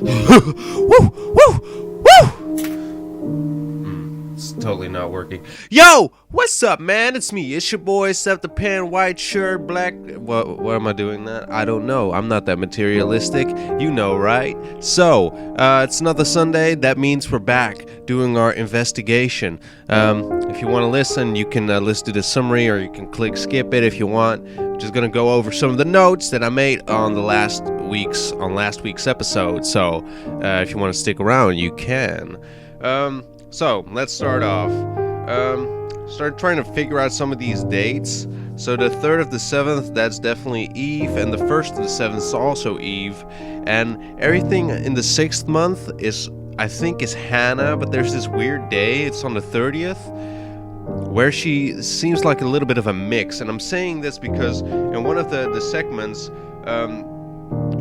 Woo! Woo! Woo! It's totally not working. Yo! What's up, man? It's me. It's your boy, Scepterpan, white shirt, black... What am I doing that? I don't know. I'm not that materialistic. You know, right? So, it's another Sunday. That means we're back doing our investigation. If you want to listen, you can listen to the summary, or you can click skip it if you want. Just gonna go over some of the notes that I made on last week's episode. So, if you want to stick around, you can. So let's start off. Start trying to figure out some of these dates. So the 3rd of the 7th, that's definitely Eve, and the 1st of the 7th is also Eve, and everything in the 6th month is Hannah, but there's this weird day. It's on the 30th. Where she seems like a little bit of a mix, and I'm saying this because in one of the segments,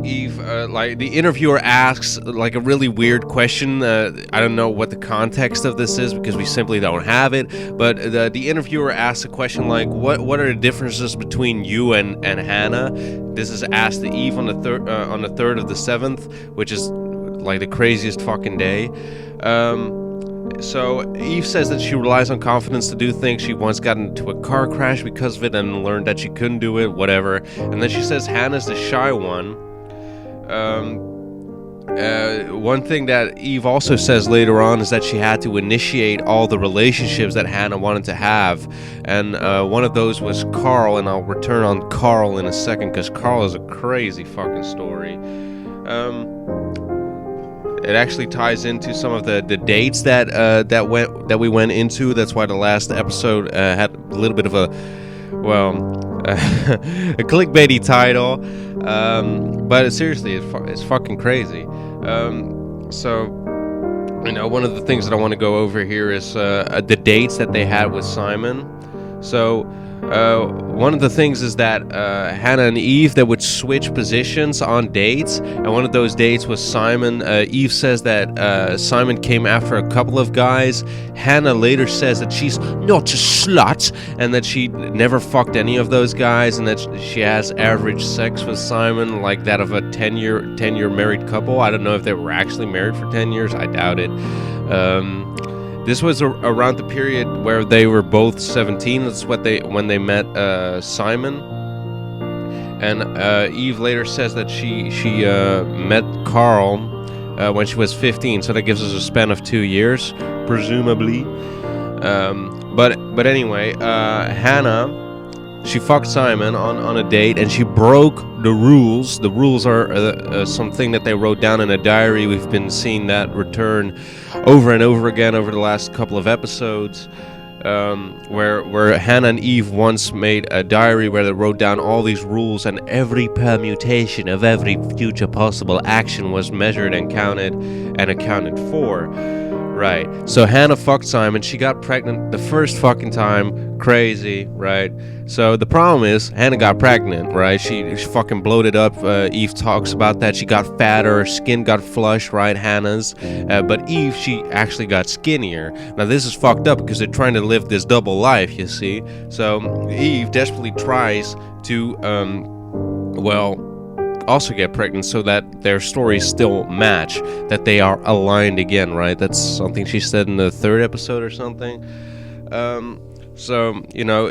Eve, like the interviewer asks like a really weird question. I don't know what the context of this is because we simply don't have it. But the interviewer asks a question like, "What are the differences between you and Hannah?" This is asked to Eve on the 3rd of the 7th, which is like the craziest fucking day. So Eve says that she relies on confidence to do things. She once got into a car crash because of it and learned that she couldn't do it, whatever. And then she says Hannah's the shy one. One thing that Eve also says later on is that she had to initiate all the relationships that Hannah wanted to have. And one of those was Carl, and I'll return on Carl in a second because Carl is a crazy fucking story. It actually ties into some of the dates that we went into. That's why the last episode had a little bit of a clickbaity title. But seriously, it's fucking crazy. So, you know, one of the things that I want to go over here is the dates that they had with Simon. So, one of the things is that Hannah and Eve, they would switch positions on dates, and one of those dates was Simon. Eve says that Simon came after a couple of guys. Hannah later says that she's not a slut, and that she never fucked any of those guys, and that she has average sex with Simon, like that of a 10-year married couple. I don't know if they were actually married for 10 years. I doubt it. This was around the period where they were both 17. That's when they met Simon. And Eve later says that she met Carl when she was 15. So that gives us a span of 2 years, presumably. But anyway, Hannah, she fucked Simon on a date, and she broke the rules. The rules are something that they wrote down in a diary. We've been seeing that return over and over again over the last couple of episodes, where Hannah and Eve once made a diary where they wrote down all these rules, and every permutation of every future possible action was measured and counted and accounted for. Right. So Hannah fucked Simon. She got pregnant the first fucking time. Crazy, right? So the problem is Hannah got pregnant, right? She fucking bloated up. Eve talks about that. She got fatter. Her skin got flushed, right? Hannah's. But Eve, she actually got skinnier. Now this is fucked up because they're trying to live this double life, you see. So Eve desperately tries to, also get pregnant so that their stories still match, that they are aligned again, right? That's something she said in the 3rd episode or something. So, you know,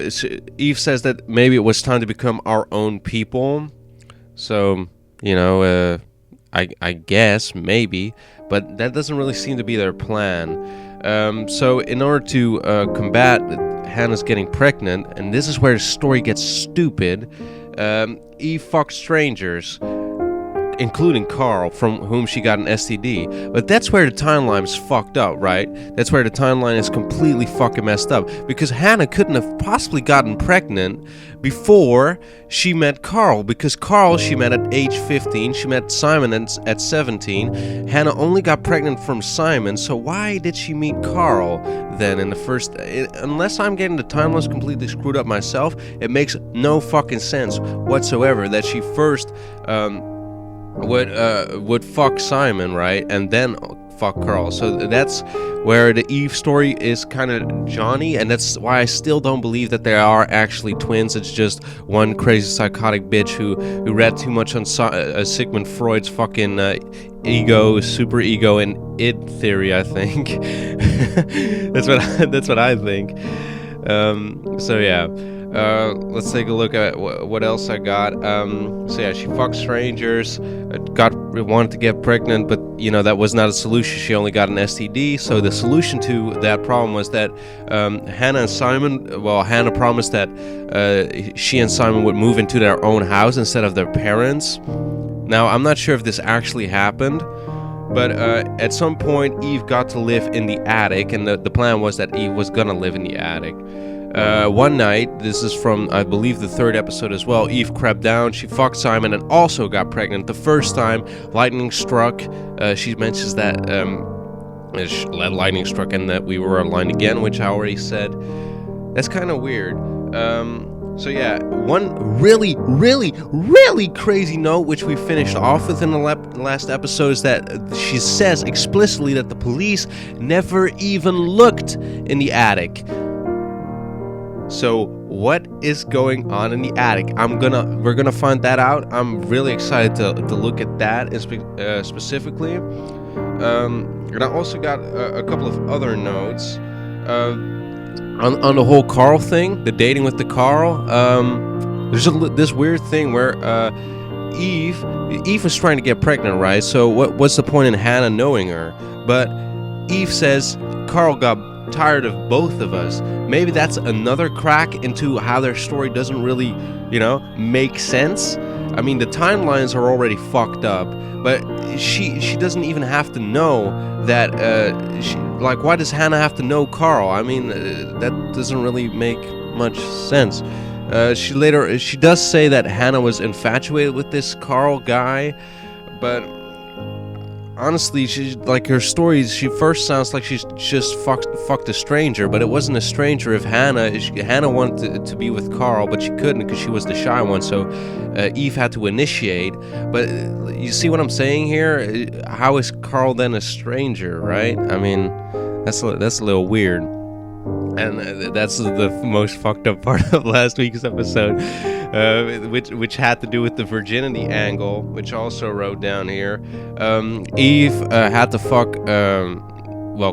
Eve says that maybe it was time to become our own people. So, you know, I guess, maybe, but that doesn't really seem to be their plan. So in order to combat Hannah's getting pregnant, and this is where the story gets stupid, Eve fucked strangers, including Carl, from whom she got an STD. But that's where the timeline's fucked up, right? That's where the timeline is completely fucking messed up. Because Hannah couldn't have possibly gotten pregnant before she met Carl. Because Carl she met at age 15. She met Simon at 17. Hannah only got pregnant from Simon. So why did she meet Carl then in the first... Unless I'm getting the timelines completely screwed up myself, it makes no fucking sense whatsoever that she first... would fuck Simon, right, and then fuck Carl. So that's where the Eve story is kind of Johnny, and that's why I still don't believe that they are actually twins. It's just one crazy psychotic bitch who read too much on Sigmund Freud's fucking ego, super ego, and id theory. I think that's what I think. So yeah. Let's take a look at what else I got. So yeah, she fucked strangers, wanted to get pregnant, but that was not a solution. She only got an STD. So the solution to that problem was that Hannah and Simon. Well, Hannah promised that she and Simon would move into their own house instead of their parents. Now I'm not sure if this actually happened, but at some point Eve got to live in the attic, and the plan was that Eve was gonna live in the attic. One night, this is from, I believe, the 3rd episode as well, Eve crept down, she fucked Simon, and also got pregnant. The first time, lightning struck. She mentions that lightning struck and that we were aligned again, which I already said. That's kind of weird. So yeah, one really, really, really crazy note, which we finished off with in the last episode, is that she says explicitly that the police never even looked in the attic. So what is going on in the attic? We're gonna find that out. I'm really excited to look at that specifically. And I also got a couple of other notes on the whole Carl thing, the dating with the Carl. There's this weird thing where Eve was trying to get pregnant, right? So what's the point in Hannah knowing her? But Eve says Carl got tired of both of us. Maybe that's another crack into how their story doesn't really, make sense. I mean, the timelines are already fucked up, but she doesn't even have to know that. Why does Hannah have to know Carl? I mean, that doesn't really make much sense. She does say that Hannah was infatuated with this Carl guy, but honestly, her story, she first sounds like she's just fucked a stranger, but it wasn't a stranger. If Hannah wanted to be with Carl, but she couldn't because she was the shy one, so Eve had to initiate. But you see what I'm saying here? How is Carl then a stranger, right? I mean, that's a little weird. And that's the most fucked up part of last week's episode, which had to do with the virginity angle, which I also wrote down here. Eve had to fuck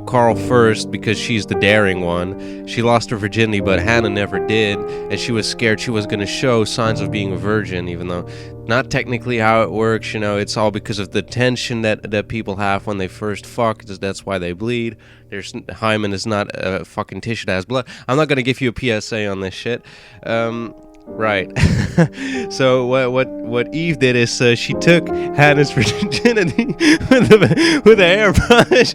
Carl first because she's the daring one. She lost her virginity, but Hannah never did, and she was scared she was going to show signs of being a virgin, even though not technically how it works. It's all because of the tension that people have when they first fuck. That's why they bleed. Hymen is not a fucking tissue that has blood. I'm not going to give you a PSA on this shit. Right. So what Eve did is she took Hannah's virginity with a hairbrush.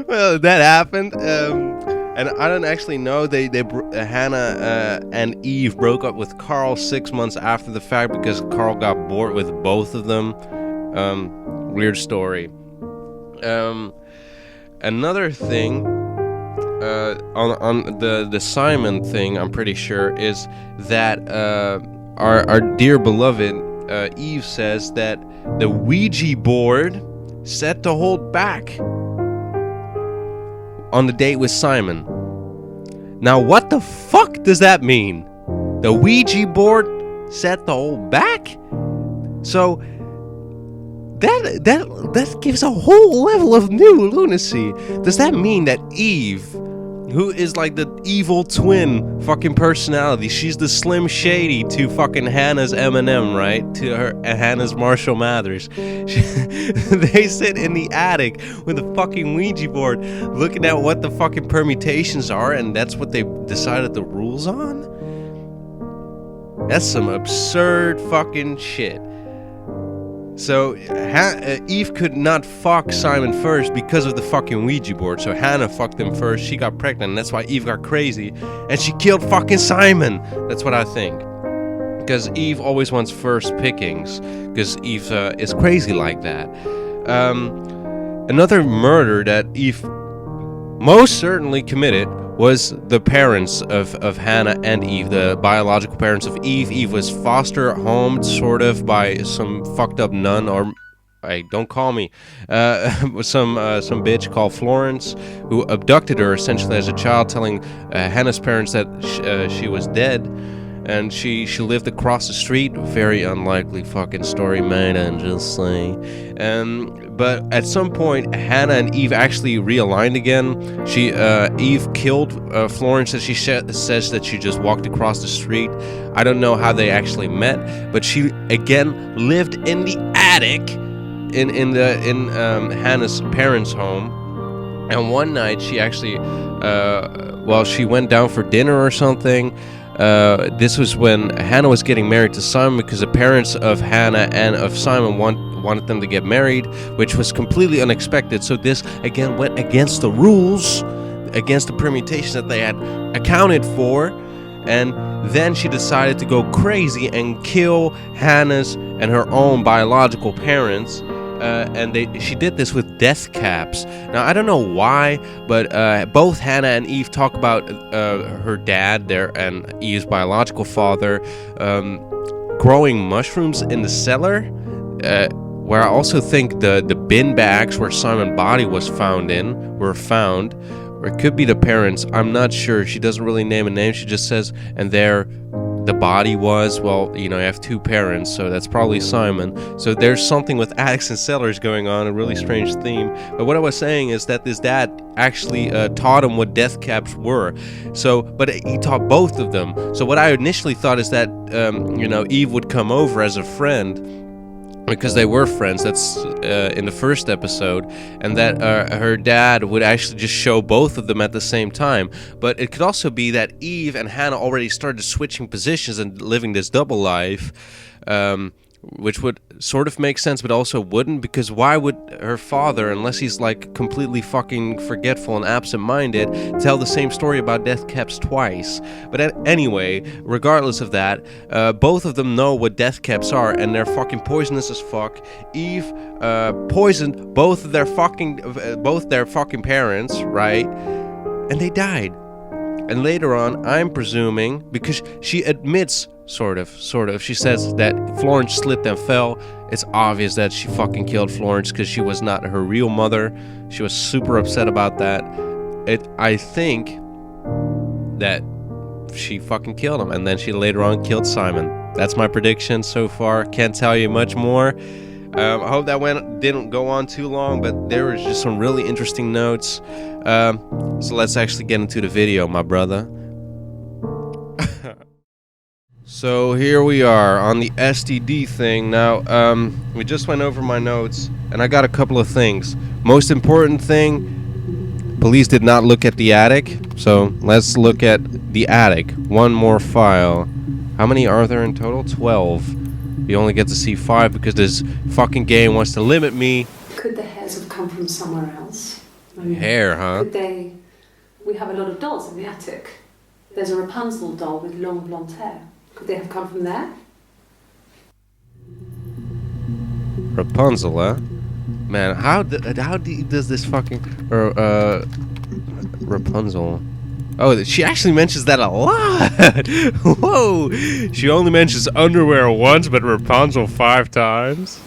Well, that happened. And I don't actually know. Hannah and Eve broke up with Carl 6 months after the fact because Carl got bored with both of them. Weird story. Another thing. On the Simon thing, I'm pretty sure, is that our dear beloved Eve says that the Ouija board set to hold back on the date with Simon. Now, what the fuck does that mean? The Ouija board set to hold back? So that gives a whole level of new lunacy. Does that mean that Eve, who is like the evil twin fucking personality, she's the Slim Shady to fucking Hannah's Eminem, right? To Hannah's Marshall Mathers. They sit in the attic with a fucking Ouija board looking at what the fucking permutations are, and that's what they decided the rules on? That's some absurd fucking shit. So Eve could not fuck Simon first because of the fucking Ouija board. So Hannah fucked him first. She got pregnant, and that's why Eve got crazy, and she killed fucking Simon. That's what I think. Because Eve always wants first pickings. Because Eve is crazy like that. Another murder that Eve most certainly committed was the parents of Hannah and Eve, the biological parents of Eve. Eve was foster homed, sort of, by some fucked up nun, or Hey, don't call me. Some bitch called Florence who abducted her essentially as a child, telling Hannah's parents that she was dead, and she lived across the street. Very unlikely fucking story, man. I'm just saying. But at some point, Hannah and Eve actually realigned again. Eve killed Florence, and she says that she just walked across the street. I don't know how they actually met, but she again lived in the attic in Hannah's parents' home. And one night she actually, she went down for dinner or something. This was when Hannah was getting married to Simon, because the parents of Hannah and of Simon wanted them to get married, which was completely unexpected. So this again went against the rules, against the permutations that they had accounted for. And then she decided to go crazy and kill Hannah's and her own biological parents. She did this with death caps. Now, I don't know why, but both Hannah and Eve talk about her dad, and Eve's biological father, growing mushrooms in the cellar, where I also think the bin bags where Simon's body was found were found. Or it could be the parents. I'm not sure. She doesn't really name a name. She just says, and there the body was. Well, you have two parents, so that's probably Simon. So there's something with attics and cellars going on, a really strange theme. But what I was saying is that this dad actually taught him what death caps were. So, but he taught both of them. So what I initially thought is that, Eve would come over as a friend, because they were friends. That's in the first episode, and that her dad would actually just show both of them at the same time. But it could also be that Eve and Hannah already started switching positions and living this double life, which would sort of make sense, but also wouldn't, because why would her father, unless he's like completely fucking forgetful and absent-minded, tell the same story about death caps twice? But anyway, regardless of that, both of them know what death caps are, and they're fucking poisonous as fuck. Eve poisoned both their fucking parents, right? And they died. And later on, I'm presuming, because she admits, sort of, she says that Florence slipped and fell. It's obvious that she fucking killed Florence, because she was not her real mother. She was super upset about that. I think that she fucking killed him, and then she later on killed Simon. That's my prediction so far. Can't tell you much more. I hope that didn't go on too long, but there was just some really interesting notes. So let's actually get into the video, my brother. So here we are on the STD thing. Now, we just went over my notes, and I got a couple of things. Most important thing, police did not look at the attic, so let's look at the attic. One more file. How many are there in total? 12. You only get to see 5 because this fucking game wants to limit me. Could the hairs have come from somewhere else? Hair, huh? Could they... We have a lot of dolls in the attic. There's a Rapunzel doll with long blonde hair. Could they have come from there? Rapunzel, huh? Man, how does this fucking... Rapunzel... Oh, she actually mentions that a lot! Whoa! She only mentions underwear once, but Rapunzel 5 times.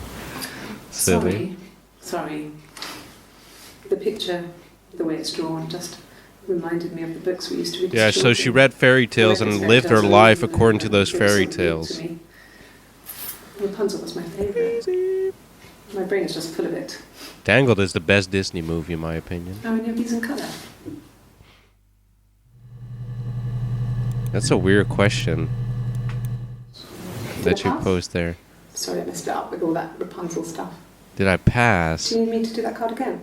Silly. Sorry. The picture, the way it's drawn, just reminded me of the books we used to read. Yeah, so she read fairy tales and lived her life according to those fairy tales. Rapunzel was my favourite. My brain is just full of it. Tangled is the best Disney movie, in my opinion. How many of these in colour? That's a weird question that you posed there. Sorry, I messed it up with all that Rapunzel stuff. Did I pass? Do you need me to do that card again?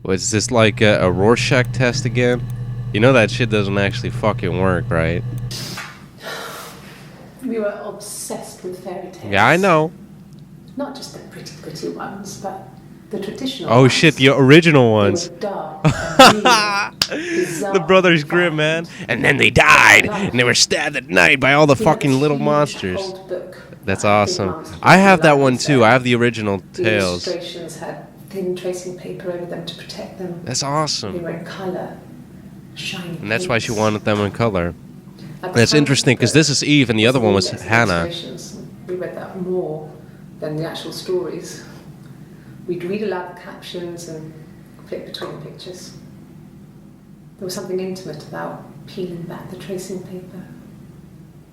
Was this like a Rorschach test again? You know that shit doesn't actually fucking work, right? We were obsessed with fairy tales. Yeah, I know. Not just the pretty ones, but the traditional ones. Oh shit, the original ones. They were dark and The Brothers Grimm, man. And then they died, and they were stabbed at night by all the fucking little monsters. That's awesome. I have that one too. I have the original tales. The illustrations had thin tracing paper over them to protect them. That's awesome. They were in colour, shiny. And that's why she wanted them in color. That's interesting, because this is Eve, and the other one was Hannah. We read that more than the actual stories. We'd read aloud the captions and flip between the pictures. There was something intimate about peeling back the tracing paper,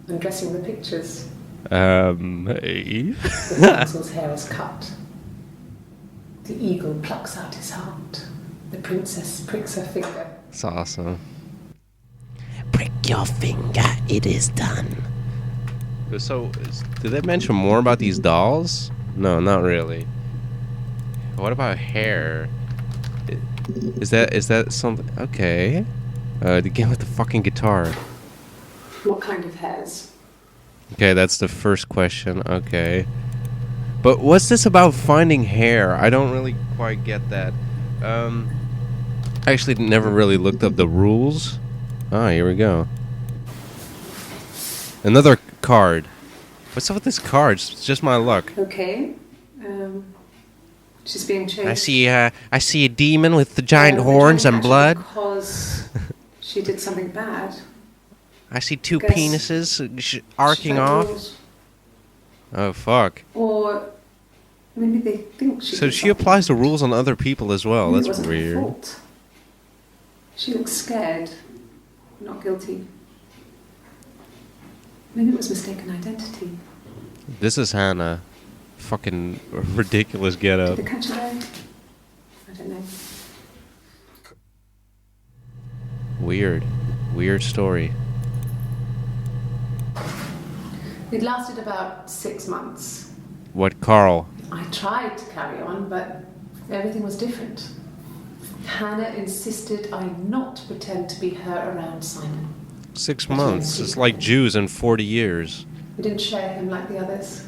undressing the pictures. Eve? The damsel's hair is cut. The eagle plucks out his heart. The princess pricks her finger. It's awesome. Prick your finger, it is done. So, did they mention more about these dolls? No, not really. What about hair? Is that something? Okay. Again with the fucking guitar. What kind of hairs? Okay, that's the first question. Okay. But what's this about finding hair? I don't really quite get that. I actually never really looked up the rules. Ah, here we go. Another card. What's up with this card? It's just my luck. Okay. She's being chased. I see a demon with the giant horns and blood. Because she did something bad. I see two penises arcing off. Rules. Oh fuck. Or maybe they think she. So she applies the rules on other people as well. Maybe That's it wasn't her weird. fault. She looks scared, not guilty. Maybe it was mistaken identity. This is Hannah. Fucking ridiculous getup. Did they catch her there? I don't know. Weird story. It lasted about 6 months. What, Carl? I tried to carry on, but everything was different. Hannah insisted I not pretend to be her around Simon. 6 months. It's like Jews in 40 years. We didn't share him like the others.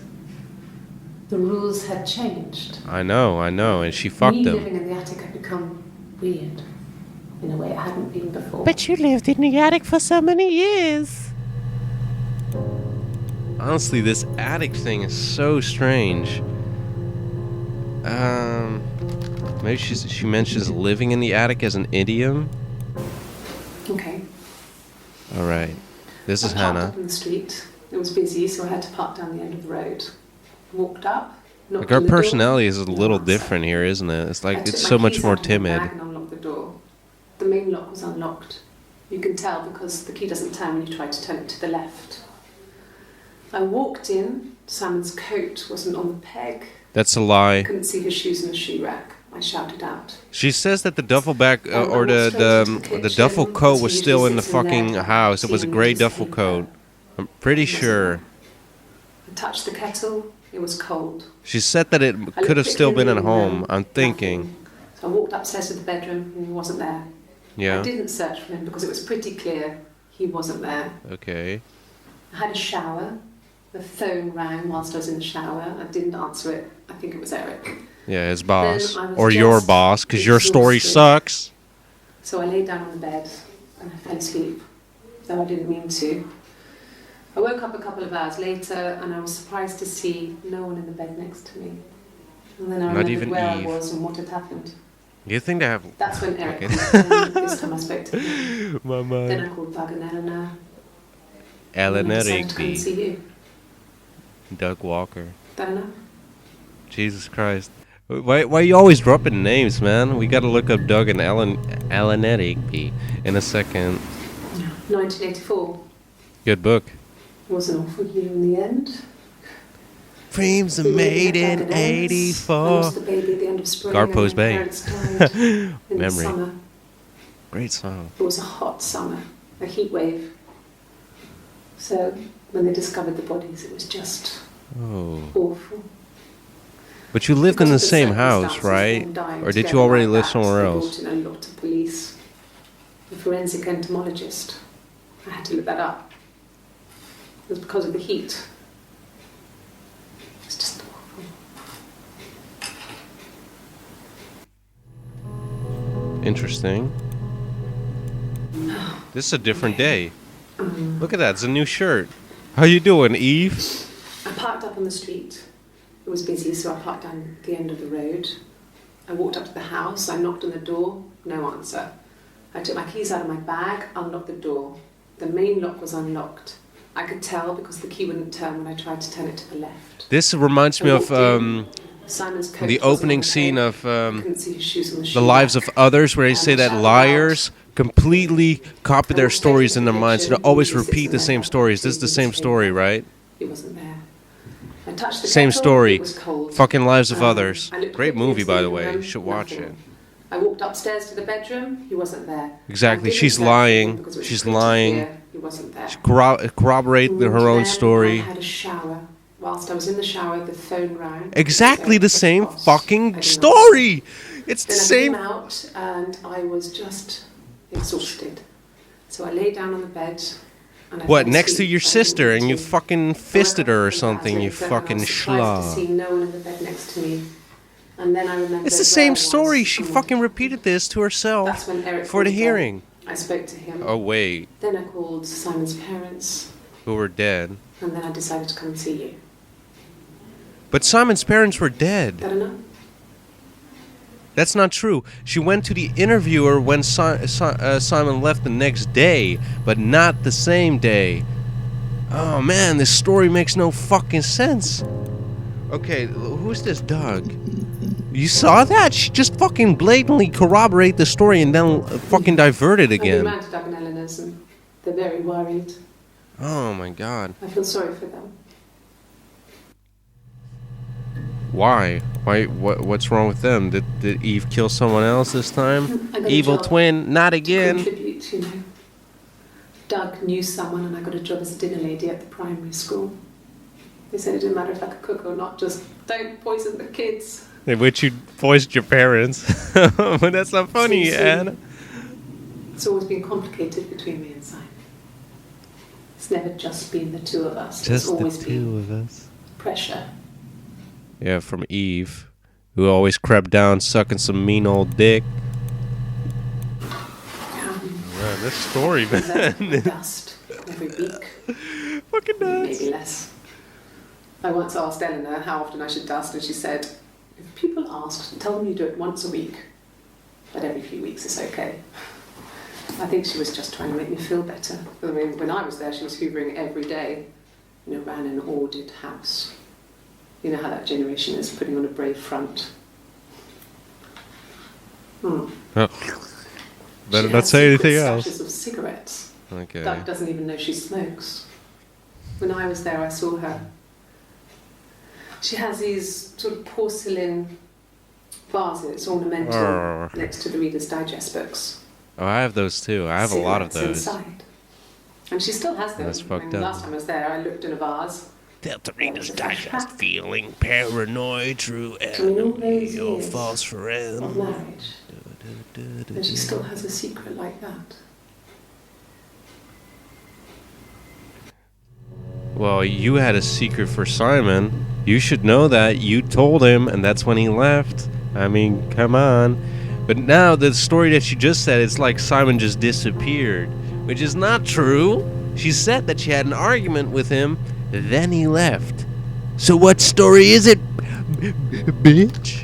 The rules had changed. I know, and she fucked Me him. living in the attic had become weird in a way it hadn't been before. But you lived in the attic for so many years. Honestly, this attic thing is so strange. Maybe she mentions living in the attic as an idiom. Okay. All right, this is I parked Hannah. up in the street. It was busy, so I had to park down the end of the road. Walked up. Like her personality is a little different here, isn't it? It's like it's so much more timid. I unlocked the door. The main lock was unlocked. You can tell because the key doesn't turn when you try to turn it to the left. I walked in. Simon's coat wasn't on the peg. That's a lie. I couldn't see his shoes in the shoe rack. I shouted out. She says that the duffel bag or the duffel coat was still in the fucking house. It was a grey duffel coat. I'm pretty sure. I touched the kettle. It was cold. She said that it could have still been at home. I'm thinking. So I walked upstairs to the bedroom and he wasn't there. Yeah. I didn't search for him because it was pretty clear he wasn't there. Okay. I had a shower. The phone rang whilst I was in the shower. I didn't answer it. I think it was Eric. Yeah, his boss. Then I was Or your just boss, because your story exhausted. sucks. So I lay down on the bed and I fell asleep, though I didn't mean to. I woke up a couple of hours later and I was surprised to see no one in the bed next to me. And then I Not remembered even where Eve. I was and what had happened. You think they have... That's when Eric Okay. called and this time I spoke to him. My Then mind. I called Doug and Eleanor. Eleanor and I decided to come and Rigby. see you. Doug Walker. Don't know. Jesus Christ. Why are you always dropping names, man? We gotta look up Doug and Eleanor Rigby in a second. 1984 Good book. was an awful year in the end. Dreams are We made lived in at Doug and Ellen's. I 84. lost the baby at the end of spring. Garpo's and my Bay. parents died in the Memory. summer. Great song. It was a hot summer, a heat wave. So when they discovered the bodies, it was just Oh. awful. But you lived in the Because of same house, circumstances, right? them dying Or did together you already like live that, somewhere they else? brought in a lot of police. The forensic entomologist. I had to look that up. It was because of the heat. It's just awful. Interesting. This is a different day. Look at that, it's a new shirt. How you doing, Eve? I parked up on the street. It was busy, so I parked down the end of the road. I walked up to the house, I knocked on the door, no answer. I took my keys out of my bag, unlocked the door. The main lock was unlocked. I could tell because the key wouldn't turn when I tried to turn it to the left. This reminds me of Simon's coat the wasn't opening on the scene bed. of I couldn't see his shoes on the The shoe Lives rack. of Others, where they say And that shouted liars completely copy I their walked straight stories into in the their minds and kitchen. always He sits repeat in the there same like stories. This is the reading same his story, paper. right? He wasn't there. I touched the Same kettle, story. it was cold. Fucking Lives of Others. I looked Great quickly movie, in by the the way. You room, should watch nothing. it. I walked upstairs to the bedroom, he wasn't there. Exactly. I didn't She's search for him lying. because it was She's pretty lying. clear he wasn't there. Corroborate her And own then story. I had a shower. Whilst I was in the shower, the phone rang. Exactly the same I fucking didn't story. It's the Then I same. came out and I was just exhausted. So I lay down on the bed. And I What, fell next to asleep, your so I didn't sister need and you to. fucking fisted her or So I something, you got up, fucking I was surprised to see schlag. no one in the bed next to me. And then I remembered It's the where same I was story. She and fucking what repeated this to That's herself when Eric for the called again. hearing. I spoke to him. Oh, wait. Then I called Simon's parents. Who were dead. And then I decided to come and see you. But Simon's parents were dead. I don't know. That's not true. She went to the interviewer when Simon left the next day, but not the same day. Oh man, this story makes no fucking sense. Okay, who's this dog? You saw that? She just fucking blatantly corroborated the story and then fucking diverted I've been again. round to Doug and Eleanor's and they're very worried. Oh my god. I feel sorry for them. Why? What's wrong with them? Did Eve kill someone else this time? I got a Evil job twin, not to again. contribute, you know. Doug knew someone and I got a job as a dinner lady at the primary school. They said it didn't matter if I could cook or not, just don't poison the kids. Which you poisoned your parents. But that's not funny, See, Anna. It's always been complicated between me and Simon. It's never just been the two of us. Just It's always the been two of us. pressure. Yeah, from Eve, who always crept down sucking some mean old dick. Man, this story, man. Dust every week. Fucking nuts. Maybe less. I once asked Eleanor how often I should dust, and she said, if people ask, tell them you do it once a week, but every few weeks is okay. I think she was just trying to make me feel better. I mean, when I was there, she was hoovering every day. You know, ran an ordered house. You know how that generation is, putting on a brave front. Oh. She Better has not say anything secret else. stashes of cigarettes. Okay. Doug doesn't even know she smokes. When I was there, I saw her. She has these sort of porcelain vases, ornamental, next to the Reader's Digest books. Oh, I have those too. I have a lot of Cigarettes those. inside. And she still has them. That's fucked And up. last time I was there, I looked in a vase. Delta Reader's Digest, feeling paranoid through all those enemy or years false friend. of marriage. And she still has a secret like that. Well, you had a secret for Simon. You should know that. You told him, and that's when he left. I mean, come on. But now the story that you just said, it's like Simon just disappeared, which is not true. She said that she had an argument with him, then he left. So what story is it, bitch?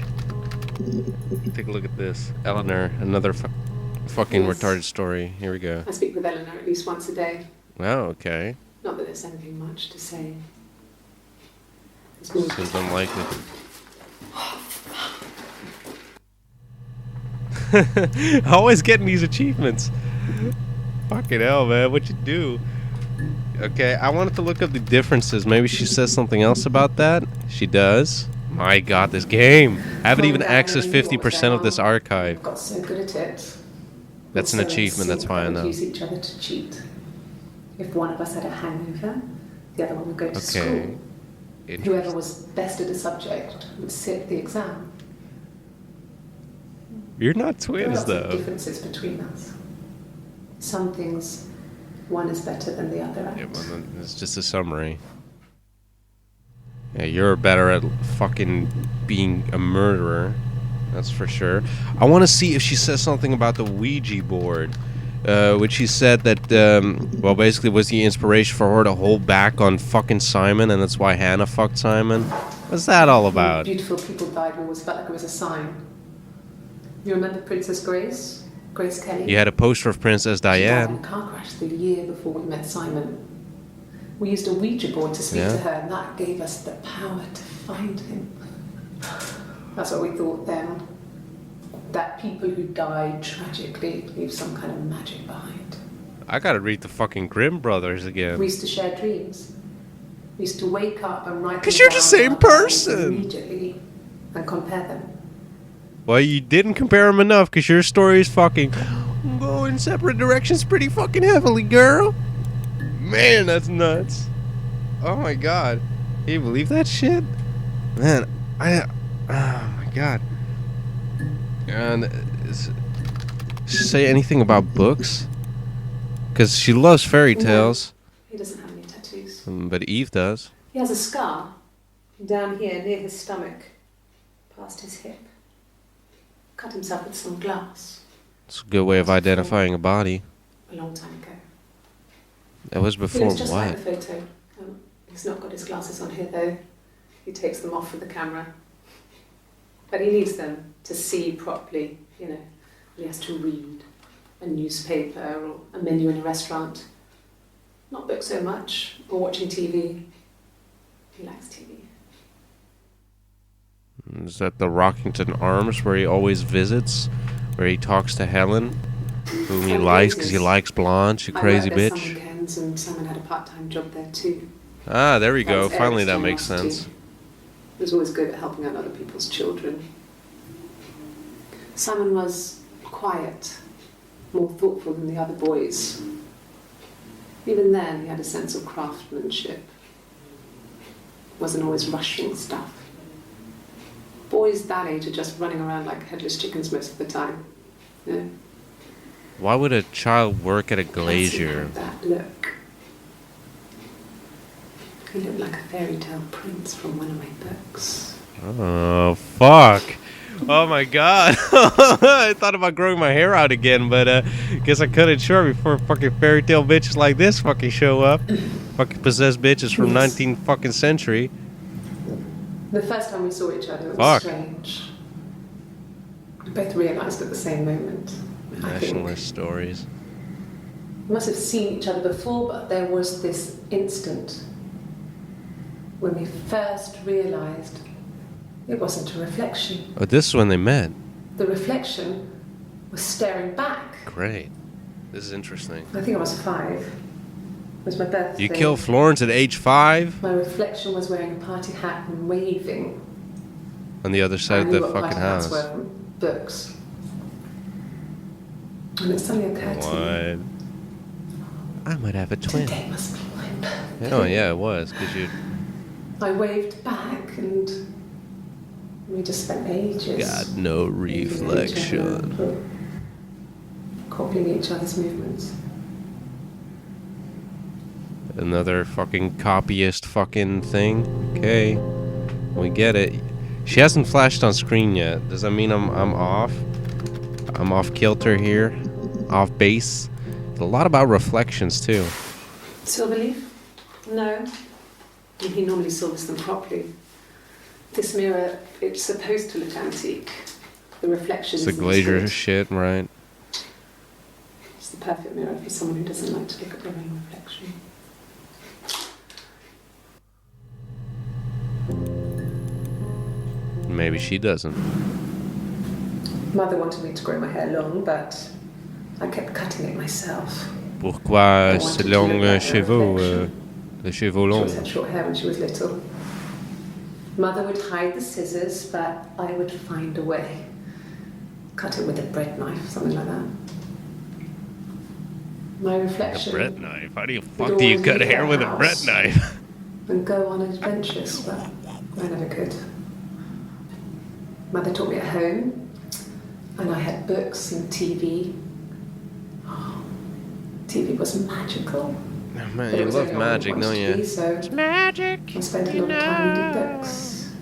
Take a look at this. Eleanor, another fucking Yes. retarded story. Here we go. I speak with Eleanor at least once a day. Oh, okay. Not that there's anything much to say. It's Seems unlikely. Always getting these achievements. Fucking hell, man. What you do? Okay, I wanted to look up the differences. Maybe she says something else about that. She does. My god, this game. I haven't even accessed 50% of this archive. I've got so good at it. That's an Also, achievement, that's why I know. Use each other to cheat. If one of us had a hangover, the other one would go to Okay. school. Interesting. Whoever was best at a subject would sit the exam. You're not There are twins, lots of though. differences between us. Some things one is better than the other at. Yeah, well, then it's just a summary. Yeah, you're better at fucking being a murderer. That's for sure. I want to see if she says something about the Ouija board. Which she said that, well, basically was the inspiration for her to hold back on fucking Simon, and that's why Hannah fucked Simon. What's that all about? Beautiful people died, we always felt like it was a sign. You remember Princess Grace? Grace Kelly? You had a poster of Princess She died in Diane. a car crash the year before we met Simon. We used a Ouija board to speak Yeah. to her, and that gave us the power to find him. That's what we thought then. That people who died tragically leave some kind of magic behind. I gotta read the fucking Grimm Brothers again. We used to share dreams. We used to wake up and write them 'Cause you're the down same in our diaries person. immediately and compare them. Well, you didn't compare them enough, because your story is fucking going separate directions pretty fucking heavily, girl. Man, that's nuts. Oh my god. Can you believe that shit? Man, oh my god. And say anything about books? Because she loves fairy tales. He doesn't have any tattoos. But Eve does. He has a scar down here near his stomach, past his hip. Cut himself with some glass It's a good way of identifying a body. a long time ago. That was He before looks just like what? the photo. He's not got his glasses on here though. He takes them off with the camera. But he needs them to see properly, you know. He has to read a newspaper or a menu in a restaurant. Not books so much, or watching TV. He likes TV. Is that the Rockington Arms where he always visits? Where he talks to Helen? Whom he likes because he likes blondes, you crazy I worked there bitch. some weekends and Simon had a part-time job there too. Ah, there we go. That's Finally Eric's that makes generosity. sense. He was always good at helping out other people's children. Simon was quiet, more thoughtful than the other boys. Even then, he had a sense of craftsmanship. Wasn't always rushing stuff. Boys that age are just running around like headless chickens most of the time. You know? Why would a child work at a glazier? Had that look. He looked like a fairy tale prince from one of my books. Oh, fuck. Oh my god. I thought about growing my hair out again, but guess I cut it short before fucking fairy tale bitches like this fucking show up. Fucking possessed bitches from 19th fucking century. The first time we saw each other, it was Fuck. strange. We both realised at the same moment. I think Nationalist stories. we must have seen each other before, but there was this instant when we first realised it wasn't a reflection. Oh, this is when they met. The reflection was staring back. Great. This is interesting. I think I was 5. It was my birthday. You killed Florence at age 5? My reflection was wearing a party hat and waving. On the other side I of knew the what fucking party hats house. were from books. And it suddenly occurred to me, I might have a twin. today must be my birthday. Oh yeah, it was, because you I waved back and we just spent ages got no waving at each reflection. other, copying each other's movements. Another fucking copyist fucking thing. Okay, we get it. She hasn't flashed on screen yet. Does that mean I'm off? I'm off kilter here, off base. It's a lot about reflections too. Silverleaf? No. He normally silvers them properly. This mirror, it's supposed to look antique. The reflections. It's the glazier shit, right? It's the perfect mirror for someone who doesn't like to look at their own reflection. Maybe she doesn't. Mother wanted me to grow my hair long, but I kept cutting it myself. Pourquoi I ces wanted to longs look like a chevaux, reflection. les chevaux She always longs? had short hair when she was little. Mother would hide the scissors, but I would find a way. Cut it with a bread knife, something like that. My A reflection. bread knife? How do you We'd fuck do you always cut leave hair the with a bread house knife? and go on adventures, but I never could. Mother taught me at home, and I had books and TV. Oh, TV was magical. Oh, man, But it you was love only on magic, one don't TV, you? So It's magic. I spent a lot of time reading books.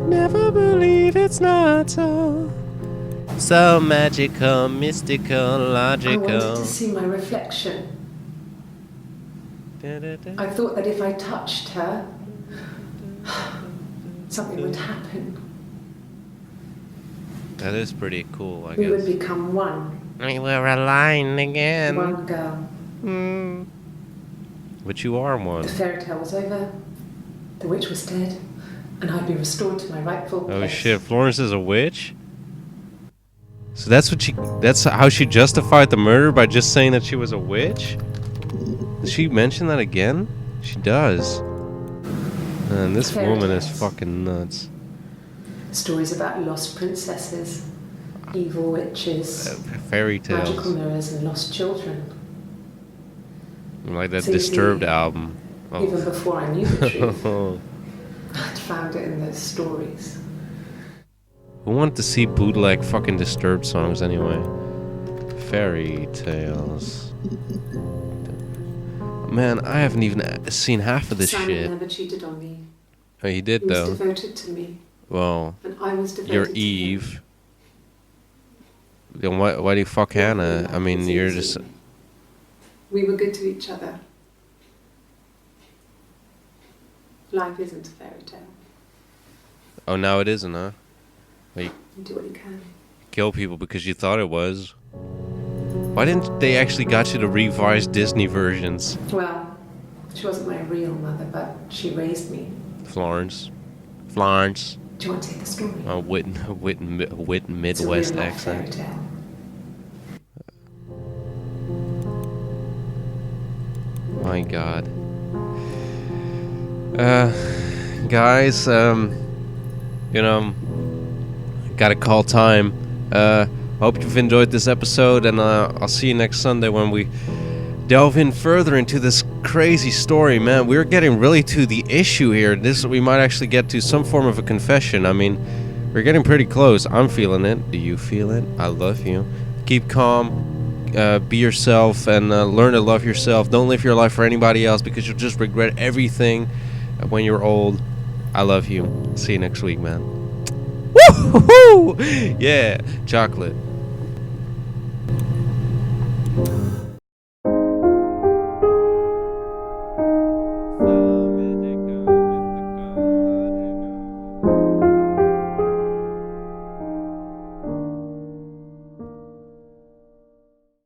Never believe it's not so. So magical, mystical, I wanted logical. to see my reflection. I thought that if I touched her, something would happen. That is pretty cool, I We would guess. become one. We were aligned again. One girl. But you are one. The fairy tale was over, the witch was dead, and I'd be restored to my rightful place. Oh shit, Florence is a witch? So that's how she justified the murder, by just saying that she was a witch? Does she mention that again? She does. Man, this Fairy woman is tales. fucking nuts. Stories about lost princesses, evil witches, Fairy tales. magical mirrors, and lost children. Like that So you Disturbed see, album. Even before I knew the truth, Oh. I'd found it in those stories. Who wanted to see bootleg fucking Disturbed songs anyway? Fairy tales. Man, I haven't even seen half of this Simon shit. never cheated on me. Oh, he did He was though. devoted to me, Well, and I was devoted you're to him. Eve. Then why do you fuck Hannah? I mean, you're just... We were good to each other. Life isn't a fairy tale. Oh, now it isn't, huh? Wait, You do what you can. kill people because you thought it was. Why didn't they actually got you to revise Disney versions? Well, she wasn't my real mother, but she raised me. Florence. Do you want to hear the story? Wit It's a Midwest real-life fairy accent. tale. My God. Guys, gotta call time. Hope you've enjoyed this episode, and I'll see you next Sunday when we delve in further into this crazy story. Man, we're getting really to the issue here. We might actually get to some form of a confession. I mean, we're getting pretty close. I'm feeling it. Do you feel it? I love you. Keep calm. Be yourself, and learn to love yourself. Don't live your life for anybody else, because you'll just regret everything when you're old. I love you. See you next week, man. Woo-hoo-hoo! Yeah, chocolate.